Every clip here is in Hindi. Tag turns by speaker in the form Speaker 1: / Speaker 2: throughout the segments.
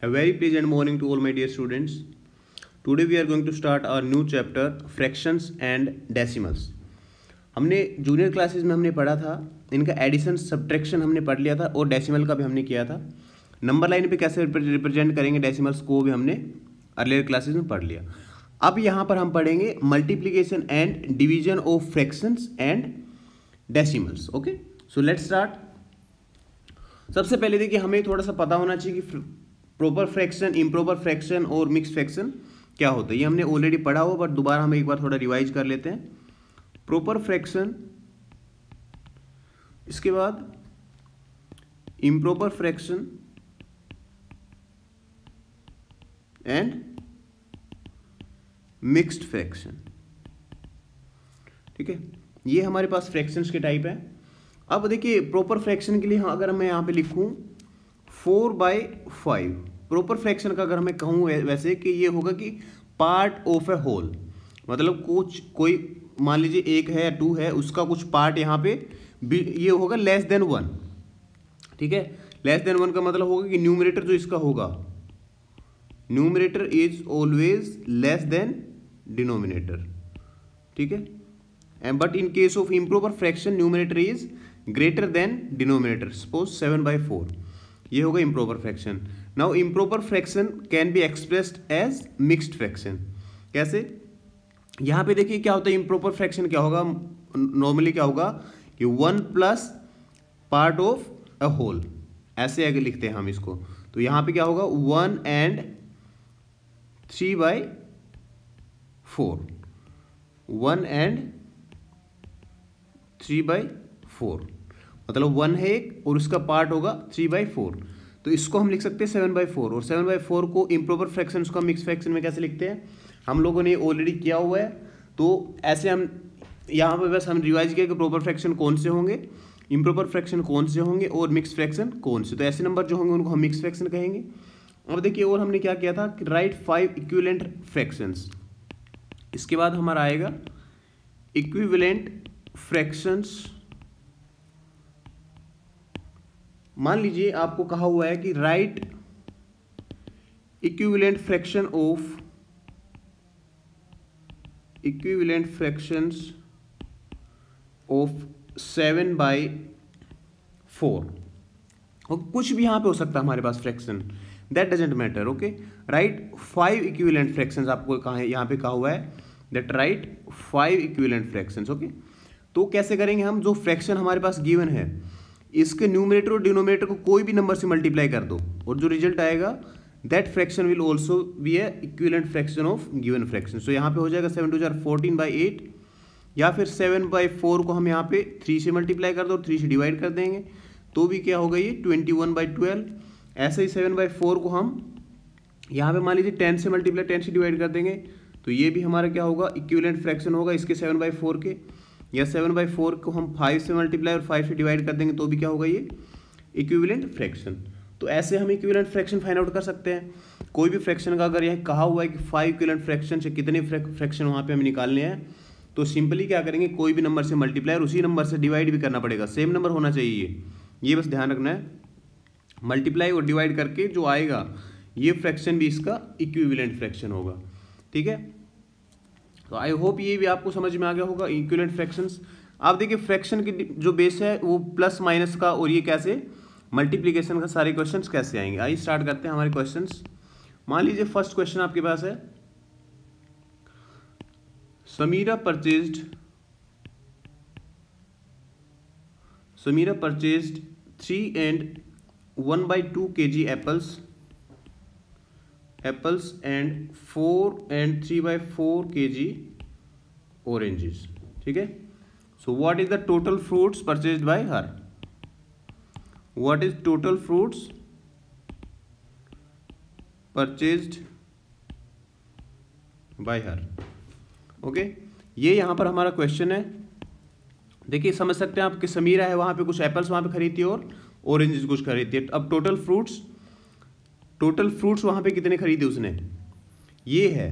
Speaker 1: A very pleasant morning to all my dear students. Today we are going to start our new chapter fractions and decimals. हमने जूनियर क्लासेस में हमने पढ़ा था इनका एडिशन सब्ट्रैक्शन हमने पढ़ लिया था और डेसिमल का भी हमने किया था. नंबर लाइन पे कैसे रिप्रेजेंट करेंगे डेसिमल्स को भी हमने अर्लियर क्लासेस में पढ़ लिया. अब यहाँ पर हम पढ़ेंगे multiplication and division of fractions and decimals. Okay, so let's start. सबसे पहले देखिए हमें थोड़ा सा पता होना चाहिए कि प्रॉपर फ्रैक्शन, इम्प्रॉपर फ्रैक्शन और मिक्स फ्रैक्शन क्या होता है. ये हमने ऑलरेडी पढ़ा हुआ बट दोबारा हम एक बार थोड़ा रिवाइज कर लेते हैं. प्रॉपर फ्रैक्शन, इसके बाद improper fraction and mixed fraction. ठीक है, ये हमारे पास फ्रैक्शंस के टाइप है. अब देखिए प्रॉपर फ्रैक्शन के लिए अगर मैं यहाँ पे लिखूँ 4/5, प्रॉपर फ्रैक्शन का अगर मैं कहूँ वैसे कि ये होगा कि पार्ट ऑफ ए होल, मतलब कुछ कोई मान लीजिए 1 है या 2 है, उसका कुछ पार्ट यहाँ पे ये होगा लेस देन 1. ठीक है, लेस देन 1 का मतलब होगा कि न्यूमरेटर जो इसका होगा, numerator is always less than denominator. ठीक है, and but in case of improper fraction numerator is greater than denominator. Suppose 7/4, ये होगा improper fraction. Now improper fraction can be expressed as mixed fraction. कैसे? यहाँ पे देखिए क्या होता है improper fraction क्या होगा, नॉर्मली क्या होगा कि 1 plus part of a whole, ऐसे आगे लिखते हैं हम इसको. तो यहाँ पे क्या होगा 1 and 3/4, 1 and 3/4, मतलब 1 है एक और उसका पार्ट होगा 3/4. तो इसको हम लिख सकते हैं 7/4. और 7/4 को इम्प्रॉपर फ्रैक्शन का मिक्स फ्रैक्शन में कैसे लिखते हैं, हम लोगों ने ऑलरेडी किया हुआ है. तो ऐसे हम यहाँ पर बस हम रिवाइज किया कि प्रॉपर फ्रैक्शन कौन से होंगे, इम्प्रॉपर फ्रैक्शन कौन से होंगे और मिक्स फ्रैक्शन कौन से. तो ऐसे नंबर जो होंगे उनको हम मिक्स फ्रैक्शन कहेंगे. अब देखिए और हमने क्या किया था कि राइट 5 इक्विवेलेंट फ्रैक्शंस. इसके बाद हमारा आएगा इक्विवेलेंट फ्रैक्शंस. मान लीजिए आपको कहा हुआ है कि right equivalent fraction of equivalent fractions of 7/4. और कुछ भी यहां पे हो सकता है हमारे पास fraction, that doesn't matter. Okay, right 5 equivalent fractions आपको कहा है, यहां पे कहा हुआ है that right 5 equivalent fractions. Okay, तो कैसे करेंगे हम, जो फ्रैक्शन हमारे पास गिवन है इसके न्यूमरेटर और डिनोमिनेटर को कोई भी नंबर से मल्टीप्लाई कर दो और जो रिजल्ट आएगा that fraction will also be a equivalent fraction of given fraction. So यहाँ पे हो जाएगा 7 × 2 = 14/8, या फिर 7/4 को हम यहाँ पे 3 से मल्टीप्लाई कर दो और 3 से डिवाइड कर देंगे तो भी क्या होगा ये 21/12. ऐसे ही 7/4 को हम यहाँ पे मान लीजिए 10 से मल्टीप्लाई 10 से डिवाइड कर देंगे तो ये भी हमारा क्या होगा इक्विवेलेंट फ्रैक्शन होगा इसके 7/4 के. या 7/4 को हम 5 से मल्टीप्लाई और 5 से डिवाइड कर देंगे तो भी क्या होगा ये इक्विवेलेंट फ्रैक्शन. तो ऐसे हम इक्विवेलेंट फ्रैक्शन फाइंड आउट कर सकते हैं. कोई भी फ्रैक्शन का अगर यह कहा हुआ है कि 5 इक्विवेलेंट फ्रैक्शन से कितने फ्रैक्शन वहाँ पे हमें निकालने हैं, तो सिंपली क्या करेंगे कोई भी नंबर से मल्टीप्लाई और उसी नंबर से डिवाइड भी करना पड़ेगा. सेम नंबर होना चाहिए, ये बस ध्यान रखना है. मल्टीप्लाई और डिवाइड करके जो आएगा ये फ्रैक्शन भी इसका इक्विवेलेंट फ्रैक्शन होगा. ठीक है, तो आई होप ये भी आपको समझ में आ गया होगा इक्विवेलेंट फ्रैक्शंस. आप देखिए फ्रैक्शन की जो बेस है वो प्लस माइनस का और ये कैसे मल्टीप्लिकेशन का सारे क्वेश्चंस कैसे आएंगे. आइए स्टार्ट करते हैं हमारे क्वेश्चंस. मान लीजिए फर्स्ट क्वेश्चन आपके पास है, Samira purchased 3 and 1/2 kg apples and 4 and 3/4 kg oranges. ठीक है, so what is the total fruits purchased by her? What is total fruits purchased by her? Okay, ये यहाँ पर हमारा क्वेश्चन है. देखिए समझ सकते हैं आप कि समीरा है वहाँ पे कुछ एप्पल्स वहाँ पे खरीदती है और ऑरेंजेस कुछ खरीदती है. अब टोटल फ्रूट्स वहाँ पे कितने खरीदे उसने, ये है.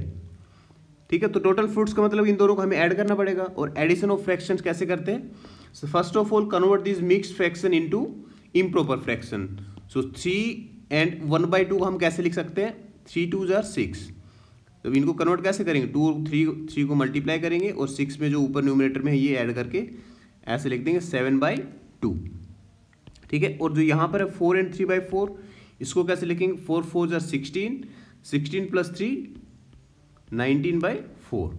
Speaker 1: ठीक है, तो टोटल फ्रूट्स का मतलब इन दोनों को हमें ऐड करना पड़ेगा. और एडिशन ऑफ फ्रैक्शंस कैसे करते हैं, so first of all convert this mixed fraction into improper fraction. So 3 and 1/2 को हम कैसे लिख सकते हैं, 3 2 जार 6। तो इनको कन्वर्ट कैसे करेंगे, 2 और 3 को मल्टीप्लाई करेंगे और 6 में जो ऊपर न्यूमरेटर में है ये ऐड करके ऐसे लिख देंगे 7/2, ठीक है। और जो यहाँ पर है 4 एंड 3/4, इसको कैसे लिखेंगे, 4 4 जार 16, 16 प्लस 3 19/4,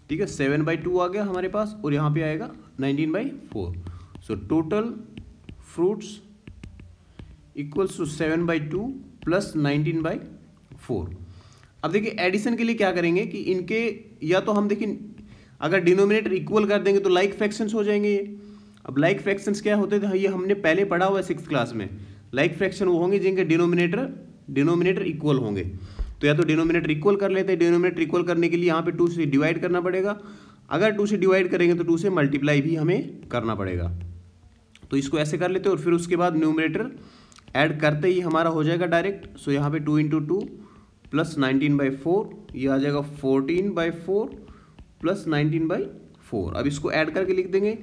Speaker 1: ठीक है। 7/2 आ गया हमारे पास और यहाँ पे आएगा 19/4। So total fruits equals to 7/2 plus 19/4। अब देखिए एडिशन के लिए क्या करेंगे कि इनके या तो हम देखिए अगर डिनोमिनेटर इक्वल कर देंगे तो लाइक फ्रैक्शंस हो जाएंगे ये। अब लाइक फ्रैक्शंस क्या होते थे, ये हमने पहले पढ़ा हुआ है 6th क्लास में। लाइक फ्रैक्शन वो होंगे जिनके डिनोमिनेटर इक्वल होंगे। तो या तो डिनोमिनेटर इक्वल कर लेते हैं, डिनोमिनेटर इक्वल करने के लिए यहाँ पे 2 से डिवाइड करना पड़ेगा। अगर 2 से डिवाइड करेंगे तो 2 से मल्टीप्लाई भी हमें करना पड़ेगा। तो इसको ऐसे कर लेते हैं और फिर उसके बाद न्यूमरेटर ऐड करते ही हमारा हो जाएगा डायरेक्ट। सो यहाँ पे 2 × 2 प्लस 19/4, ये आ जाएगा 14/4 प्लस 19/4। अब इसको ऐड करके लिख देंगे,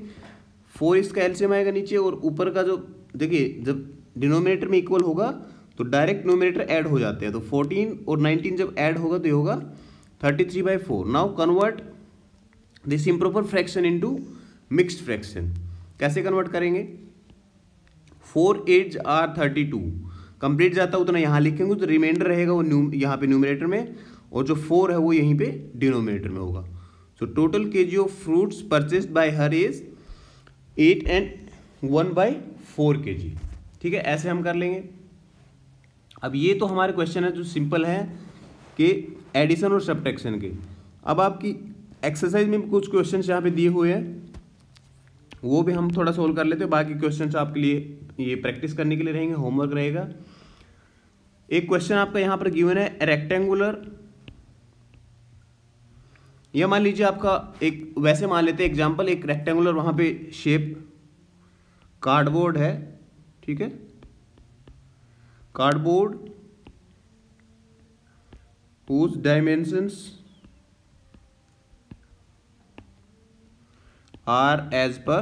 Speaker 1: 4 इसका एलसीएम आएगा नीचे और ऊपर का जो देखिए जब डिनोमिनेटर में इक्वल होगा तो डायरेक्ट न्यूमरेटर ऐड हो जाते हैं। तो 14 और 19 जब ऐड होगा तो ये होगा 33/4। Now convert this improper fraction into mixed fraction. कैसे कन्वर्ट करेंगे, 4 8 are 32, कंप्लीट जाता है उतना यहाँ लिखेंगे तो रिमाइंडर रहेगा वो यहाँ पे न्यूमरेटर में और जो 4 है वो यहीं पे डिनोमिनेटर में होगा। So total KG of fruits purchased bye her is 8 and 1/4 kg, ठीक है। ऐसे हम कर लेंगे। अब ये तो हमारे क्वेश्चन है जो सिंपल है कि एडिशन और सब्ट्रैक्शन के। अब आपकी एक्सरसाइज में कुछ क्वेश्चन यहाँ पे दिए हुए हैं वो भी हम थोड़ा सोल्व कर लेते हैं। बाकी क्वेश्चन आपके लिए ये प्रैक्टिस करने के लिए रहेंगे, होमवर्क रहेगा। एक क्वेश्चन आपका यहाँ पर गिवन है रेक्टेंगुलर, या मान लीजिए आपका एक वैसे मान लेते हैं एग्जांपल, एक रेक्टेंगुलर वहां पे शेप कार्डबोर्ड है, ठीक है। Cardboard whose dimensions are as per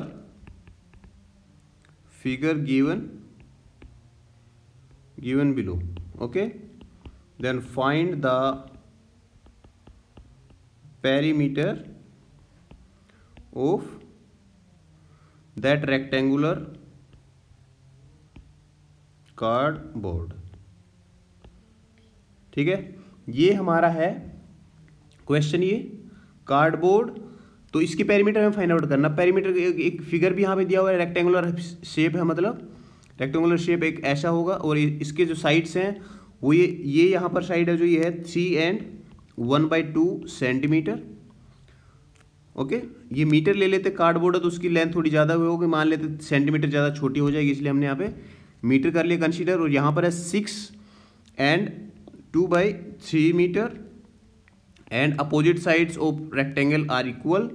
Speaker 1: figure given below, okay. Then find the perimeter of that rectangular cardboard, ठीक है। ये हमारा है क्वेश्चन, ये कार्डबोर्ड। तो इसकी पेरीमीटर हमें फाइंड आउट करना। पेरीमीटर एक फिगर भी यहाँ पे दिया हुआ है, रेक्टेंगुलर शेप है, मतलब रेक्टेंगुलर शेप एक ऐसा होगा और इसके जो साइड्स हैं वो ये यहाँ पर साइड है जो ये है 3 and 1/2 सेंटीमीटर, ओके। ये मीटर ले लेते, कार्डबोर्ड है तो उसकी लेंथ थोड़ी ज़्यादा होगी, मान लेते सेंटीमीटर ज़्यादा छोटी हो जाएगी, इसलिए हमने यहाँ पे मीटर कर लिया कंसीडर। और यहाँ पर है 6 and 2/3 metre and opposite sides of rectangle are equal.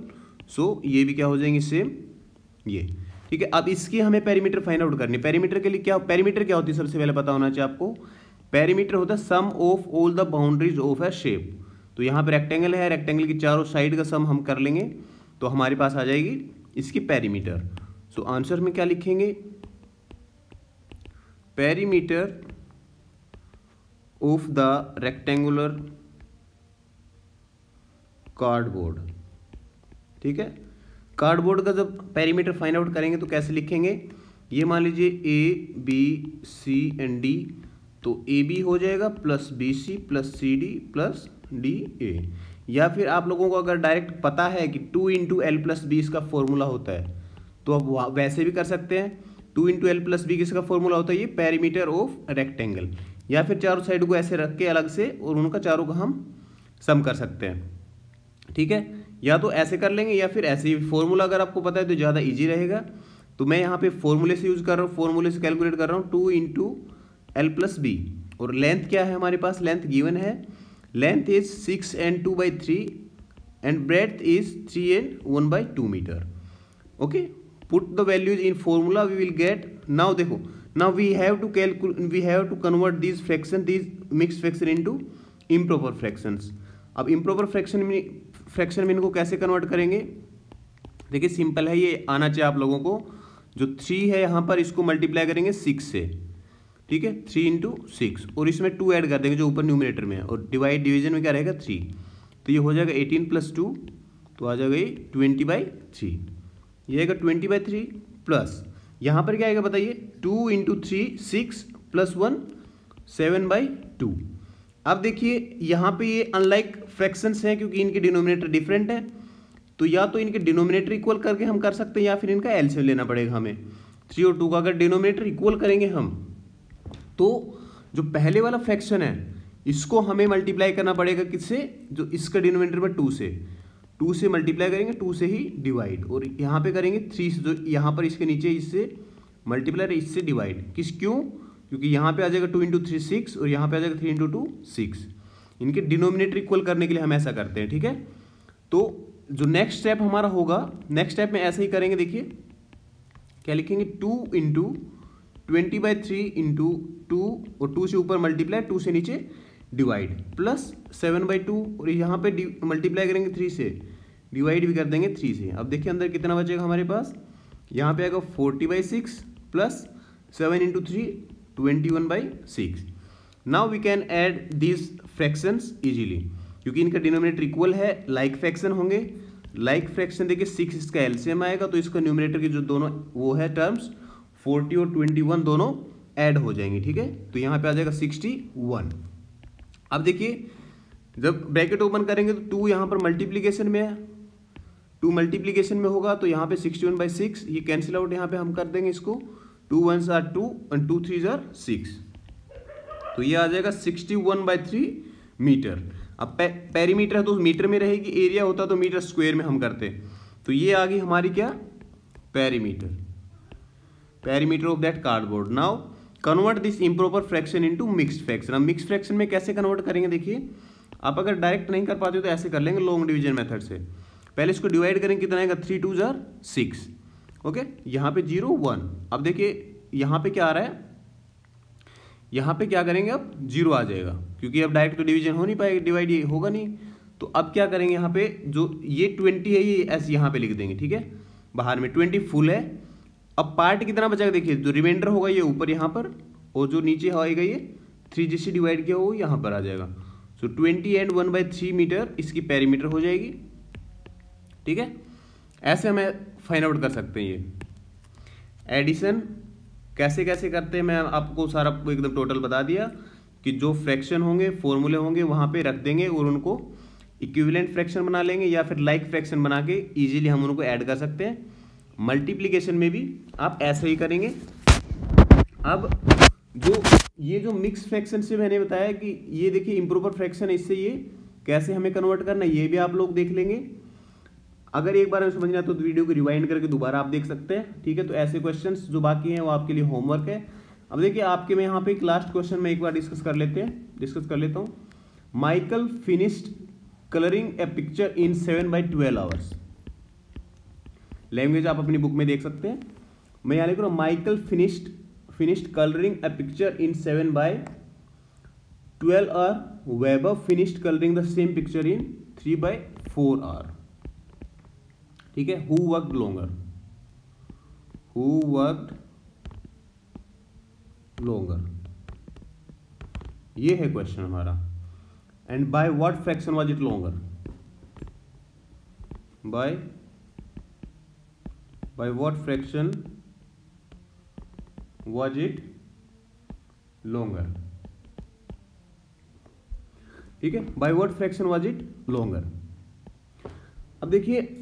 Speaker 1: So ये भी क्या हो जाएंगे, सेम ये, ठीक है। अब इसकी हमें पेरीमीटर फाइंड आउट करनी है। पेरीमीटर के लिए क्या, पेरीमीटर क्या होती है सबसे पहले पता होना चाहिए आपको। पेरीमीटर होता है sum of all the boundaries of a shape. तो यहाँ पे रेक्टेंगल है, रेक्टेंगल की चारों साइड का सम हम कर लेंगे तो हमारे पास आ जाएगी इसकी पेरीमीटर। सो आंसर में क्या लिखेंगे, perimeter of the rectangular cardboard, ठीक है। कार्डबोर्ड का जब पेरीमीटर फाइंड आउट करेंगे तो कैसे लिखेंगे, ये मान लीजिए A B C and D, तो AB हो जाएगा plus BC plus CD plus DA। या फिर आप लोगों को अगर डायरेक्ट पता है कि 2 × L + B इसका फॉर्मूला होता है तो अब वैसे भी कर सकते हैं। 2 × L + B किसका फॉर्मूला होता है, ये पेरीमीटर ऑफ रेक्टेंगल। या फिर चारों साइड को ऐसे रख के अलग से और उनका चारों का हम सम कर सकते हैं, ठीक है। या तो ऐसे कर लेंगे या फिर ऐसे ही। फॉर्मूला अगर आपको पता है तो ज़्यादा इजी रहेगा। तो मैं यहाँ पे फॉर्मूले से यूज़ कर रहा हूँ, फॉर्मूले से कैलकुलेट कर रहा हूँ 2 × L + B। और लेंथ क्या है हमारे पास, लेंथ गिवन है, length is 6 and 2/3 and breadth is 3 and 1/2 metre, okay. Put the values in formula, we will get. Now देखो, now we have to convert this fraction, this mixed fraction into improper fractions. अब इम्प्रॉपर फ्रैक्शन में इनको कैसे कन्वर्ट करेंगे, देखिए सिंपल है, ये आना चाहिए आप लोगों को। जो 3 है यहाँ पर इसको मल्टीप्लाई करेंगे 6 से, ठीक है, 3 इंटू 6, और इसमें 2 ऐड कर देंगे जो ऊपर न्यूमरेटर में है, और डिवीजन में क्या रहेगा 3, तो ये हो जाएगा 18 + 2, तो आ जाएगा ये 20/3, ये आएगा 20/3 प्लस यहाँ पर क्या आएगा बताइए, 2 इंटू 3 6 + 1 7/2। अब देखिए यहाँ पे ये अनलाइक फ्रैक्शंस हैं क्योंकि इनके डिनोमिनेटर डिफरेंट है, तो या तो इनके डिनोमिनेटर इक्वल करके हम कर सकते हैं या फिर इनका एलसीएम लेना पड़ेगा हमें। 3 और 2 का अगर डिनोमिनेटर इक्वल करेंगे हम, तो जो पहले वाला फ्रैक्शन है इसको हमें मल्टीप्लाई करना पड़ेगा किससे, जो इसका डिनोमिनेटर में 2 से मल्टीप्लाई करेंगे, 2 से ही डिवाइड, और यहाँ पे करेंगे 3 से, जो यहाँ पर इसके नीचे इससे मल्टीप्लाई इससे डिवाइड, क्यों, क्योंकि यहाँ पे आ जाएगा 2 इंटू 3 6 और यहाँ पे आ जाएगा 3 इंटू 2 6। इनके डिनोमिनेटर इक्वल करने के लिए हम ऐसा करते हैं, ठीक है। तो जो नेक्स्ट स्टेप हमारा होगा, नेक्स्ट स्टेप में ऐसे ही करेंगे, देखिए क्या लिखेंगे, 2 इंटू 20/3 इंटू 2 और 2 से ऊपर मल्टीप्लाई, 2 से नीचे डिवाइड, प्लस 7/2 और यहाँ पे मल्टीप्लाई करेंगे 3 से, डिवाइड भी कर देंगे 3 से। अब देखिए अंदर कितना बचेगा हमारे पास, यहाँ पे आएगा 40/6 plus 7 into 3 21/6। Now we can add this fractions easily, क्योंकि इनका डिनोमिनेटर इक्वल है, लाइक फ्रैक्शन होंगे। लाइक फ्रैक्शन देखिए 6 इसका एलसीएम आएगा, तो इसका न्यूमरेटर के जो दोनों वो है टर्म्स 40 और 21 दोनों ऐड हो जाएंगे, ठीक है। तो यहाँ पे आ जाएगा 61। अब देखिए जब ब्रैकेट ओपन करेंगे तो 2 यहाँ पर मल्टीप्लीकेशन में है, 2 मल्टीप्लीकेशन में होगा, तो यहाँ पे 61/6 ये कैंसिल आउट यहाँ पे हम कर देंगे इसको, 2 1s are 2 and 2 3s are 6, तो ये आ जाएगा 61/3 मीटर। अब पेरीमीटर है तो मीटर में रहेगी, एरिया होता तो मीटर स्क्वायर में हम करते, तो ये आ गई हमारी क्या, perimeter of that cardboard. Now convert this improper fraction into mixed fraction. अब मिक्स्ड फ्रैक्शन में कैसे कन्वर्ट करेंगे, देखिए आप अगर डायरेक्ट नहीं कर पाते हो तो ऐसे कर लेंगे लॉन्ग डिवीजन मेथड से। पहले इसको डिवाइड करेंगे, कितना आएगा, 3 2s are 6, ओके, यहाँ पे 0 1। अब देखिए यहाँ पे क्या आ रहा है, यहाँ पे क्या करेंगे, अब 0 आ जाएगा, क्योंकि अब डायरेक्ट तो डिवीजन हो नहीं पाएगा, डिवाइड ये होगा नहीं। तो अब क्या करेंगे, यहाँ पे जो ये 20 है ये ऐसे यहाँ पे लिख देंगे, ठीक है, बाहर में 20 फुल है। अब पार्ट कितना बचेगा, देखिए जो रिमाइंडर होगा ये ऊपर यहाँ पर, और जो नीचे होएगा ये 3 जिससे डिवाइड किया हो यहाँ पर आ जाएगा। सो 20 एंड 1/3 मीटर इसकी पेरीमीटर हो जाएगी, ठीक है। ऐसे हमें फाइंड आउट कर सकते हैं ये एडिशन कैसे कैसे करते हैं। मैं आपको सारा एकदम टोटल बता दिया कि जो फ्रैक्शन होंगे, फॉर्मूले होंगे वहाँ पे रख देंगे और उनको इक्विवेलेंट फ्रैक्शन बना लेंगे, या फिर लाइक फ्रैक्शन बना के इजीली हम उनको ऐड कर सकते हैं। मल्टीप्लिकेशन में भी आप ऐसे ही करेंगे। अब ये जो मिक्स फ्रैक्शन से मैंने बताया कि ये देखिए इम्प्रॉपर फ्रैक्शन है, इससे ये कैसे हमें कन्वर्ट करना है ये भी आप लोग देख लेंगे। अगर एक बार हमें समझना तो वीडियो को रिवाइंड करके दोबारा आप देख सकते हैं, ठीक है। तो ऐसे क्वेश्चंस जो बाकी हैं वो आपके लिए होमवर्क है। अब देखिए आपके में यहाँ पे एक लास्ट क्वेश्चन में एक बार डिस्कस कर लेता हूँ। Michael finished colouring a picture in 7/12 hours. Language आप अपनी बुक में देख सकते हैं। मैं यहाँ लिख रहा हूँ Michael finished colouring a picture in 7/12 hour, Weber finished colouring the same picture in 3/4 hour, ठीक है। हु वर्कड लॉन्गर, ये है क्वेश्चन हमारा। And by what fraction was it longer, by what fraction was it longer, ठीक है। By what fraction was it longer. अब देखिए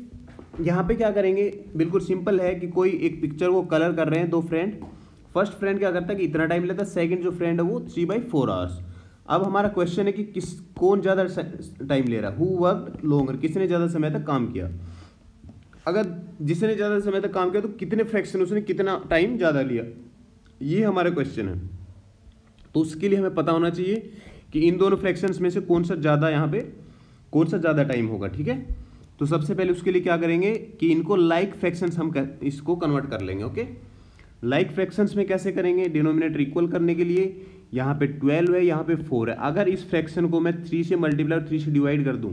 Speaker 1: यहाँ पे क्या करेंगे, बिल्कुल सिंपल है कि कोई एक पिक्चर को कलर कर रहे हैं 2 फ्रेंड। फर्स्ट फ्रेंड क्या करता है कि इतना टाइम लेता है, सेकंड जो फ्रेंड है वो 3/4 आवर्स। अब हमारा क्वेश्चन है कि कौन ज़्यादा टाइम ले रहा है, हु वर्कड लॉन्गर, किसने ज़्यादा समय तक काम किया। अगर जिसने ज़्यादा समय तक काम किया तो कितने फ्रैक्शन उसने कितना टाइम ज़्यादा लिया, ये हमारा क्वेश्चन है। तो उसके लिए हमें पता होना चाहिए कि इन दोनों फ्रैक्शंस में से कौन सा ज़्यादा टाइम होगा, ठीक है। तो सबसे पहले उसके लिए क्या करेंगे कि इनको लाइक फ्रैक्शंस हम इसको कन्वर्ट कर लेंगे, ओके। लाइक फ्रैक्शंस में कैसे करेंगे, डिनोमिनेटर इक्वल करने के लिए यहाँ पे 12 है, यहाँ पे 4 है। अगर इस फ्रैक्शन को मैं 3 से मल्टीप्लाई और 3 से डिवाइड कर दूँ,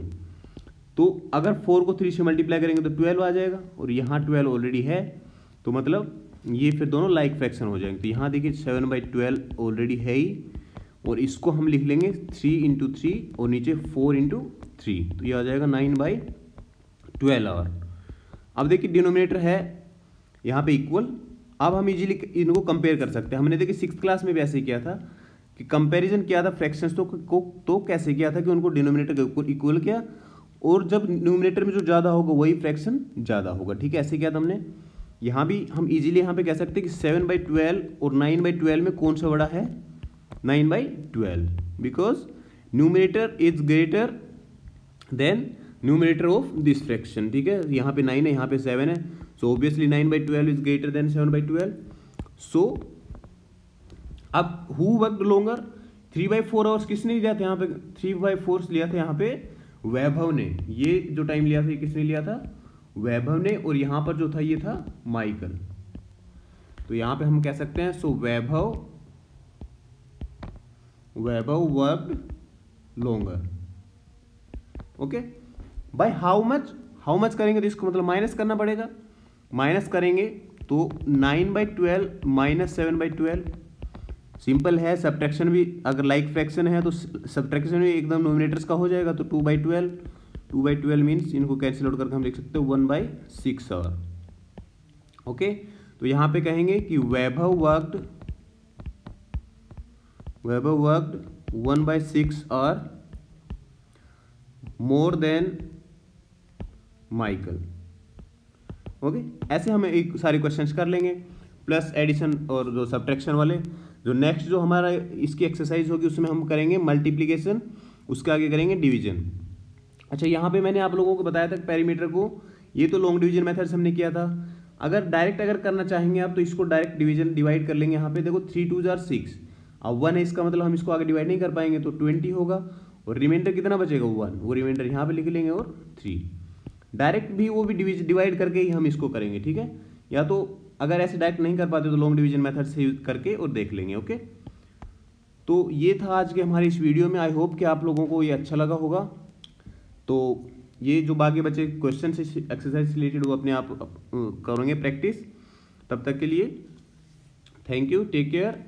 Speaker 1: तो अगर 4 को 3 से मल्टीप्लाई करेंगे तो 12 आ जाएगा, और यहाँ 12 ऑलरेडी है, तो मतलब ये फिर दोनों लाइक फ्रैक्शन हो जाएंगे। तो यहाँ देखिए 7/12 ऑलरेडी है ही, और इसको हम लिख लेंगे 3 × 3 और नीचे 4 × 3, तो ये आ जाएगा 9/12 और अब देखिए डिनोमिनेटर है यहाँ पे इक्वल। अब हम इजीली इनको कंपेयर कर सकते हैं। हमने देखिए 6th क्लास में भी ऐसे ही किया था कि कंपैरिजन किया था फ्रैक्शंस तो कैसे किया था कि उनको डिनोमिनेटर के इक्वल किया, और जब न्यूमिनेटर में जो ज़्यादा होगा वही फ्रैक्शन ज़्यादा होगा। ठीक है, ऐसे किया था हमने। यहाँ भी हम इजीली यहाँ पे कह सकते हैं कि 7/12 और 9/12 में कौन सा बड़ा है, 9/12, because numerator is greater than numerator of this fraction. ठीक है, यहाँ पे 9 है, यहाँ पे 7 है, so obviously 9/12 is greater than 7/12। सो अब हु वर्कड लॉन्गर, 3/4 आवर्स किसने लिया था यहाँ पे, 3/4 लिया था यहाँ पे वैभव ने। ये जो टाइम लिया था ये किसने लिया था, वैभव ने, और यहाँ पर जो था ये था माइकल। तो यहाँ पे हम कह सकते हैं so Vaibhav worked longer. Okay, by how much करेंगे तो इसको मतलब माइनस करना पड़ेगा। माइनस करेंगे तो 9/12 माइनस 7/12, सिंपल है। सब्ट्रैक्शन भी अगर लाइक फ्रैक्शन है तो सब्ट्रैक्शन भी एकदम नोमिनेटर्स का हो जाएगा। तो 2/12 मीन्स इनको कैंसिल आउट करके हम लिख सकते हैं 1/6 और ओके। तो यहाँ पे कहेंगे कि वैभव वर्कड 1/6 और मोर देन माइकल। ओके, ऐसे हम एक सारे क्वेश्चंस कर लेंगे, प्लस एडिशन और जो सब्ट्रैक्शन वाले। जो नेक्स्ट जो हमारा इसकी एक्सरसाइज होगी उसमें हम करेंगे मल्टीप्लिकेशन, उसके आगे करेंगे डिवीजन। अच्छा, यहाँ पे मैंने आप लोगों को बताया था पेरीमीटर को, ये तो लॉन्ग डिवीजन मेथड से हमने किया था। अगर डायरेक्ट अगर करना चाहेंगे आप तो इसको डायरेक्ट डिवाइड कर लेंगे। यहाँ पे देखो 3 2 जार 6, अब 1 है, इसका मतलब हम इसको आगे डिवाइड नहीं कर पाएंगे, तो 20 होगा, और रिमाइंडर कितना बचेगा 1, वो रिमाइंडर यहाँ पे लिख लेंगे, और 3 डायरेक्ट भी वो भी डिवाइड करके ही हम इसको करेंगे। ठीक है, या तो अगर ऐसे डायरेक्ट नहीं कर पाते तो लॉन्ग डिवीजन मेथड से यूज करके और देख लेंगे। ओके, तो ये था आज के हमारे इस वीडियो में। आई होप कि आप लोगों को ये अच्छा लगा होगा। तो ये जो बाकी बचे क्वेश्चन से एक्सरसाइज से रिलेटेड वो अपने आप करेंगे प्रैक्टिस। तब तक के लिए थैंक यू, टेक केयर।